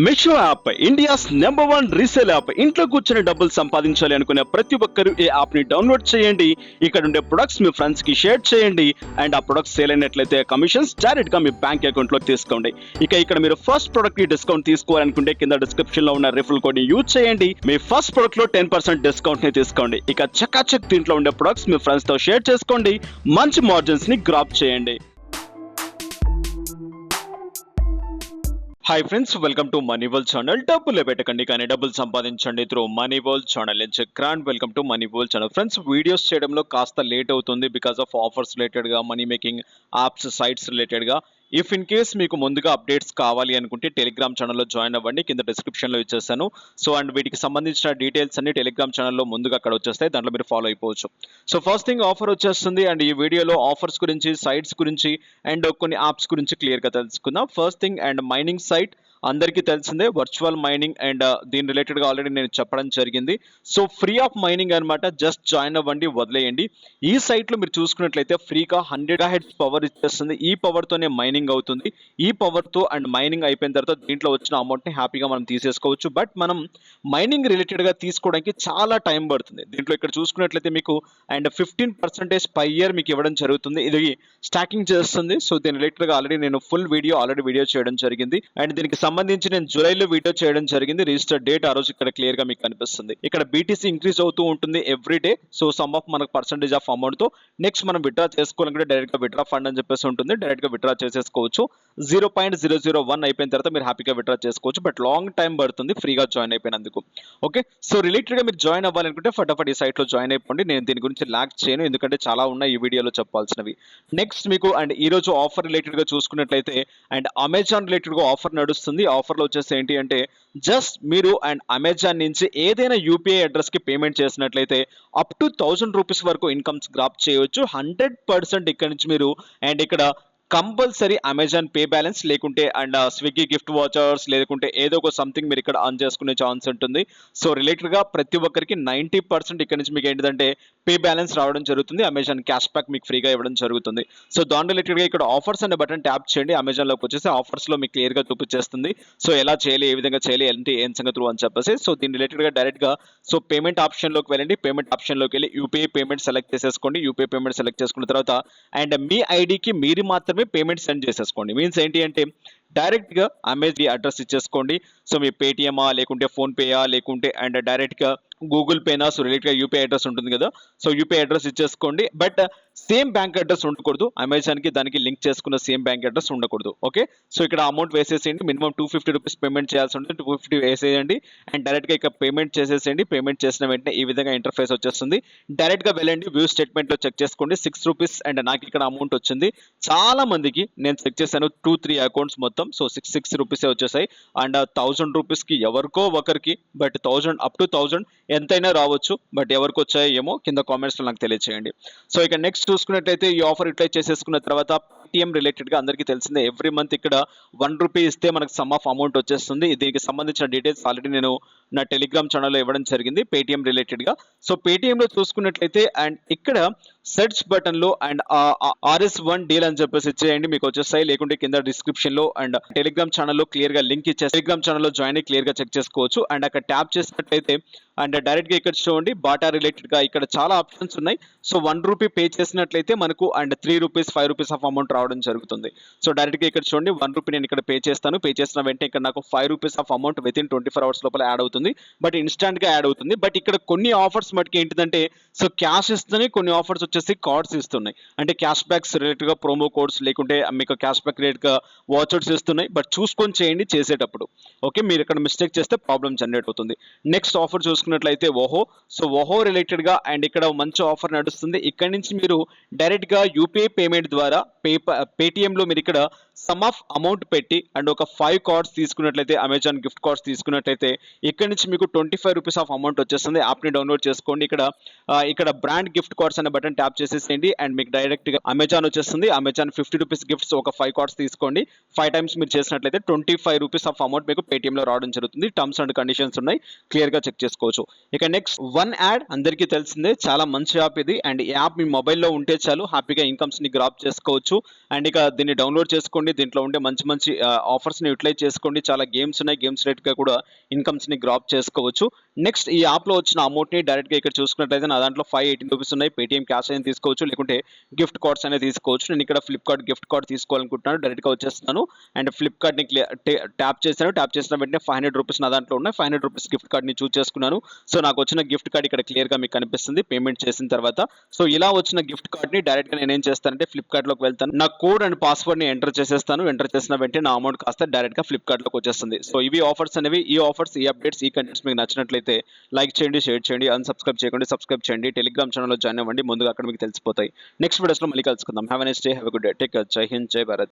Meesho app India's number 1 resale app. ఇంట్లో కూర్చొని డబ్బులు సంపాదించాలి అనుకునే ప్రతి ఒక్కరూ ఈ యాప్ ని డౌన్లోడ్ చేయండి. ఇక్కడ ఉండే ప్రొడక్ట్స్ మీ ఫ్రెండ్స్ కి షేర్ చేయండి అండ్ ఆ ప్రొడక్ట్స్ సేల్ అయినట్లయితే కమిషన్స్ డైరెక్ట్ గా మీ బ్యాంక్ అకౌంట్ లో తీసుకోండి. ఇక్కడ మీరు ఫస్ట్ ప్రొడక్ట్ కి డిస్కౌంట్ తీసుకోవాలనుకుంటే కింద డిస్క్రిప్షన్ లో ఉన్న రిఫరల్ కోడ్ ని యూజ్ చేయండి. మీ ఫస్ట్ ప్రొడక్ట్ లో 10% డిస్కౌంట్ ని తీసుకోండి. చకాచక్ దీంట్లో ఉండే ప్రొడక్ట్స్ మీ ఫ్రెండ్స్ తో షేర్ చేసుకోండి. మంచి మార్జిన్స్ ని గ్రాప్ చేయండి. Hi friends, welcome to money world channel. డబ్బులు పెట్టకండి కానీ డబ్బులు సంపాదించండి through money world channel. Welcome to money world channel. Friends, videos చేయడంలో కాస్త లేట్ అవుతుంది బికాస్ ఆఫ్ ఆఫర్స్ రిలేటెడ్గా, మనీ మేకింగ్ యాప్స్, సైట్స్ రిలేటెడ్గా. ఇఫ్ ఇన్ కేస్ మీకు ముందుగా అప్డేట్స్ కావాలి అనుకుంటే టెలిగ్రామ్ ఛానల్లో జాయిన్ అవ్వండి, కింద డిస్క్రిప్షన్లో ఇచ్చేస్తాను. సో అండ్ వీటికి సంబంధించిన డీటెయిల్స్ అన్ని టెలిగ్రామ్ ఛానల్లో ముందుగా అక్కడ వచ్చేస్తాయి, దాంట్లో మీరు ఫాలో అయిపోవచ్చు. సో ఫస్ట్ థింగ్ ఆఫర్ వచ్చేస్తుంది అండ్ ఈ వీడియోలో ఆఫర్స్ గురించి, సైట్స్ గురించి అండ్ కొన్ని యాప్స్ గురించి క్లియర్గా తెలుసుకుందాం. First thing and mining site అందరికీ తెలిసిందే, వర్చువల్ మైనింగ్ అండ్ దీని రిలేటెడ్గా ఆల్రెడీ నేను చెప్పడం జరిగింది. సో ఫ్రీ ఆఫ్ మైనింగ్ అనమాట, జస్ట్ జాయిన్ అవ్వండి, వదిలేయండి. ఈ సైట్లో మీరు చూసుకున్నట్లయితే ఫ్రీగా 100 MHz పవర్ ఇచ్చేస్తుంది. ఈ పవర్తోనే మైనింగ్ అవుతుంది. ఈ పవర్తో అండ్ మైనింగ్ అయిపోయిన తర్వాత దీంట్లో వచ్చిన అమౌంట్ని హ్యాపీగా మనం తీసేసుకోవచ్చు. బట్ మనం మైనింగ్ రిలేటెడ్గా తీసుకోవడానికి చాలా టైం పడుతుంది. దీంట్లో ఇక్కడ చూసుకున్నట్లయితే మీకు అండ్ 15% పర్ ఇయర్ మీకు ఇవ్వడం జరుగుతుంది. ఇది స్టాకింగ్ చేస్తుంది. సో దీని రిలేటెడ్గా ఆల్రెడీ నేను ఫుల్ వీడియో చేయడం జరిగింది అండ్ దీనికి సంబంధించి నేను జూలైలో వీడియో చేయడం జరిగింది. రిజిస్టర్ డేట్ ఆ రోజు ఇక్కడ క్లియర్ గా మీకు కనిపిస్తుంది. ఇక్కడ బీటీసీ ఇంక్రీజ్ అవుతూ ఉంటుంది every day. So some of మనకు పర్సెంటేజ్ ఆఫ్ అమౌంట్ తో నెక్స్ట్ మనం విత్డ్రా చేసుకోవాలంటే డైరెక్ట్ గా విత్డ్రా ఫండ్ అని చెప్పేసి ఉంటుంది, డైరెక్ట్ గా విత్డ్రా చేసేసుకోవచ్చు. 0.001 అయిపోయిన తర్వాత మీరు హ్యాపీగా విత్డ్రా చేసుకోవచ్చు. బట్ లాంగ్ టైం పడుతుంది ఫ్రీగా జాయిన్ అయిపోయినందుకు. ఓకే, సో రిలేటెడ్ గా మీరు జాయిన్ అవ్వాలనుకుంటే ఫటాఫట్ ఈ సైట్ లో జాయిన్ అయిపోండి. నేను దీని గురించి లాక్ చేయను, ఎందుకంటే చాలా ఉన్నాయి ఈ వీడియోలో చెప్పాల్సినవి. నెక్స్ట్ మీకు అండ్ ఈ రోజు ఆఫర్ రిలేటెడ్ గా చూసుకున్నట్లయితే అండ్ అమెజాన్ రిలేటెడ్ గా ఆఫర్ నడుస్తుంది. ఆఫర్లో వచ్చేసి ఏంటి అంటే జస్ట్ మీరు అండ్ అమెజాన్ నుంచి ఏదైనా యూపీఐ అడ్రస్ కి పేమెంట్ చేసినట్లయితే అప్ టు 1000 రూపీస్ వరకు ఇన్కమ్స్ గ్రాప్ చేయవచ్చు. 100% ఇక్కడ నుంచి మీరు అండ్ ఇక్కడ కంపల్సరీ అమెజాన్ పే బ్యాలెన్స్ లేకుంటే అండ్ స్విగ్గీ గిఫ్ట్ వాచర్స్ లేకుంటే ఏదో ఒక సంథింగ్ మీరు ఇక్కడ అర్న్ చేసుకునే ఛాన్స్ ఉంటుంది. సో రిలేటెడ్ గా ప్రతి ఒక్కరికి 90% ఇక్కడ నుంచి మీకు ఏంటంటే పే బ్యాలెన్స్ రావడం జరుగుతుంది. అమెజాన్ క్యాష్ బ్యాక్ మీకు ఫ్రీగా ఇవ్వడం జరుగుతుంది. సో దాని రిలేటెడ్ గా ఇక్కడ ఆఫర్స్ అనే బటన్ ట్యాప్ చేయండి. అమెజాన్ లోకి వచ్చేసి ఆఫర్స్ లో మీకు క్లియర్ గా చూపించేస్తుంది. సో ఎలా చేయాలి, ఏ విధంగా చేయాలి, ఏంటి ఏం సంగతులు అని చెప్పేసి. సో దీని రిలేటెడ్ గా డైరెక్ట్ గా సో పేమెంట్ ఆప్షన్ లోకి వెళ్ళండి. పేమెంట్ ఆప్షన్ లోకి వెళ్ళి యూపీఐ పేమెంట్ సెలెక్ట్ చేసేసుకోండి. యూపీఐ పేమెంట్ సెలెక్ట్ చేసుకున్న తర్వాత అండ్ మీ ఐడికి మీరు మాత్రమే పేమెంట్ సెండ్ చేసేసుకోండి. మీన్స్ ఏంటి అంటే డైరెక్ట్ గా అమెజాన్ అడ్రస్ ఇచ్చేసుకోండి. సో మీ పేటిఎమా లేకుంటే ఫోన్ పేయా లేకుంటే అండ్ డైరెక్ట్ గా గూగుల్ పేనా, సో రిలేటెడ్ గా యూపీఐ అడ్రస్ ఉంటుంది కదా, సో యూపీఐ అడ్రస్ ఇచ్చేసుకోండి. బట్ సేమ్ బ్యాంక్ అడ్రస్ ఉండకూడదు, అమెజాన్ కి దానికి లింక్ చేసుకున్న సేమ్ బ్యాంక్ అడ్రస్ ఉండకూడదు. ఓకే, సో ఇక్కడ అమౌంట్ వేసేసేయండి. మినిమం 250 రూపీస్ పేమెంట్ చేయాల్సి ఉంటుంది. 250 వేసేయండి అండ్ డైరెక్ట్ గా ఇక్కడ పేమెంట్ చేసేసేయండి. పేమెంట్ చేసిన వెంటనే ఈ విధంగా ఇంటర్ఫేస్ వచ్చేస్తుంది. డైరెక్ట్ గా వెళ్ళండి, వ్యూ స్టేట్మెంట్ లో చెక్ చేసుకోండి. 6 రూపీస్ అండ్ నాకు ఇక్కడ అమౌంట్ వచ్చింది. చాలా మందికి నేను చెక్ చేశాను, 2-3 అకౌంట్స్ మొత్తం. సో 6 రూపీసే వచ్చేసాయి అండ్ 1000 రూపీస్ కి ఎవరికో ఒకరికి, బట్ 1000 అప్ టు 1000 ఎంతైనా రావచ్చు. బట్ ఎవరికి వచ్చాయో ఏమో కింద కామెంట్స్ లో నాకు తెలియజేయండి. సో ఇక నెక్స్ట్ చూసుకున్నట్లయితే ఈ ఆఫర్ యూటిలైజ్ చేసేసుకున్న తర్వాత పేటిఎం రిలేటెడ్ గా అందరికీ తెలిసిందే, ఎవ్రీ మంత్ ఇక్కడ 1 రూపీ ఇస్తే మనకు సమ్ ఆఫ్ అమౌంట్ వచ్చేస్తుంది. దీనికి సంబంధించిన డీటెయిల్స్ ఆల్రెడీ నేను నా టెలిగ్రామ్ ఛానల్లో ఇవ్వడం జరిగింది పేటిఎం రిలేటెడ్ గా. సో పేటిఎం లో చూసుకున్నట్లయితే అండ్ ఇక్కడ సెర్చ్ బటన్ లో అండ్ RS1 డీల్ అని చెప్పేసి ఇచ్చేయండి, మీకు వచ్చేస్తాయి. లేకుంటే కింద డిస్క్రిప్షన్ లో అండ్ టెలిగ్రామ్ ఛానల్లో క్లియర్ గా లింక్ ఇచ్చేసి టెలిగ్రామ్ ఛానల్లో జాయిన్ అయ్యి క్లియర్ గా చెక్ చేసుకోవచ్చు. అండ్ అక్కడ ట్యాప్ చేసినట్లయితే అండ్ డైరెక్ట్ గా ఇక్కడ చూడండి బాటా రిలేటెడ్ గా ఇక్కడ చాలా ఆప్షన్స్ ఉన్నాయి. సో 1 రూపీ పే చేసినట్లయితే మనకు and 3 rupees 5 rupees of amount రావడం జరుగుతుంది. సో డైరెక్ట్ గా ఇక్కడ చూడండి 1 రూపీ నేను ఇక్కడ పే చేస్తాను. పే చేసిన వెంటనే ఇక్కడ నాకు 5 rupees of amount with in 24 hours లోపల యాడ్ అవుతుంది. బట్ ఇన్స్టాంట్ గా యాడ్ అవుతుంది. బట్ ఇక్కడ కొన్ని ఆఫర్స్ మటుకు ఏంటిదంటే సో క్యాష్ ఇస్తున్నాయి, కొన్ని ఆఫర్స్ వచ్చేసి కార్డ్స్ ఇస్తున్నాయి. అంటే క్యాష్ బ్యాక్స్ రిలేటెడ్ గా ప్రోమో కోడ్స్ లేకుంటే మీకు క్యాష్ బ్యాక్ రిలేటెడ్ గా వాచర్స్ ఇస్తున్నాయి. బట్ చూసుకొని చేయండి చేసేటప్పుడు. ఓకే, మీరు ఇక్కడ మిస్టేక్ చేస్తే ప్రాబ్లం జనరేట్ అవుతుంది. నెక్స్ట్ ఆఫర్ చూసుకున్నట్లయితే ఓహో. సో ఓహో రిలేటెడ్ గా అండ్ ఇక్కడ మంచి ఆఫర్ నడుస్తుంది. ఇక్కడ నుంచి మీరు డైరెక్ట్ గా యూపీఐ పేమెంట్ ద్వారా పేటిఎం లో మీరు ఇక్కడ సమ్ ఆఫ్ అమౌంట్ పెట్టి అండ్ ఒక 5 కార్డ్స్ తీసుకున్నట్లయితే అమెజాన్ గిఫ్ట్ కార్డ్స్ తీసుకున్నట్లయితే ఇక్కడ నుంచి మీకు 25 రూపీస్ ఆఫ్ అమౌంట్ వచ్చేస్తుంది. యాప్ని డౌన్లోడ్ చేసుకోండి. ఇక్కడ బ్రాండ్ గిఫ్ట్ కార్డ్స్ అనే బటన్ ట్యాప్ చేసేసేయండి అండ్ మీకు డైరెక్ట్గా అమెజాన్ వచ్చేస్తుంది. అమెజాన్ 50 రూపీస్ గిఫ్ట్స్ ఒక 5 కార్డ్స్ తీసుకోండి. 5 టైమ్స్ మీరు చేసినట్లయితే 25 రూపీస్ ఆఫ్ అమౌంట్ మీకు పేటీఎంలో రావడం జరుగుతుంది. టర్మ్స్ అండ్ కండిషన్స్ ఉన్నాయి, క్లియర్గా చెక్ చేసుకోవచ్చు. ఇక నెక్స్ట్ వన్ యాడ్ అందరికీ తెలిసిందే, చాలా మంచి యాప్ ఇది. అండ్ ఈ యాప్ మీ మొబైల్లో ఉంటే చాలు హ్యాపీగా ఇన్కమ్స్ని గ్రాప్ చేసుకోవచ్చు. అండ్ ఇక దీన్ని డౌన్లోడ్ చేసుకోండి. దీంట్లో ఉండే మంచి మంచి ఆఫర్స్ని యూటిలైజ్ చేసుకోండి. చాలా గేమ్స్ ఉన్నాయి, గేమ్స్ రేట్గా కూడా ఇన్కమ్స్ని గ్రాప్ చేసుకోవచ్చు. నెక్స్ట్ ఈ యాప్లో వచ్చిన అమౌంట్ని డైరెక్ట్గా ఇక్కడ చూసుకున్నట్లయితే నా దాంట్లో 518 రూపీస్ ఉన్నాయి. పేటీఎం క్యాష్ అయినా తీసుకోవచ్చు, లేకుంటే గిఫ్ట్ కార్డ్స్ అనేది తీసుకోవచ్చు. నేను ఇక్కడ ఫ్లిప్కార్ట్ గిఫ్ట్ కార్డ్ తీసుకోవాలనుకుంటున్నాను. డైరెక్ట్గా వచ్చేస్తున్నాను అండ్ ఫ్లిప్కార్ట్ని ట్యాప్ చేశాను. ట్యాప్ చేసిన వెంటనే 500 రూపీస్ నా దాంట్లో ఉన్నాయి. 500 రూపీస్ గిఫ్ట్ కార్డ్ని చూస్ చేసుకున్నాను. సో నాకు వచ్చిన గిఫ్ట్ కార్డ్ ఇక్కడ క్లియర్గా మీకు కనిపిస్తుంది పేమెంట్ చేసిన తర్వాత. సో ఇలా వచ్చిన గిఫ్ట్ కార్డ్ని డైరెక్ట్గా నేనేం చేస్తానంటే ఫ్లిప్కార్ట్లోకి వెళ్తాను. నా కోడ్ అండ్ పాస్వర్డ్ని ఎంటర్ చేసేస్తాను. ఎంటర్ చేసిన వెంటనే నా అమౌంట్ కాస్త డైరెక్ట్గా ఫ్లిప్కార్ట్లోకి వచ్చేస్తుంది. సో ఇవి ఆఫర్స్ అనేవి. ఈ ఆఫర్స్, ఈ అప్డేట్స్, ఈ కంటెంట్స్ మీకు నచ్చినట్లయితే లైక్ చేయండి, షేర్ చేయండి, అన్సబ్స్క్రైబ్ చేయకండి, సబ్స్క్రైబ్ చేయండి. టెలిగ్రామ్ ఛానల్లో జాయిన్ అవ్వండి, ముందుగా అక్కడ మీకు తెలిసిపోతాయి. నెక్స్ట్ వీడియోస్లో మళ్ళీ కలుసుకుందాం. Have a nice day, have a good day, take care, జై హింద్, జై భారత్.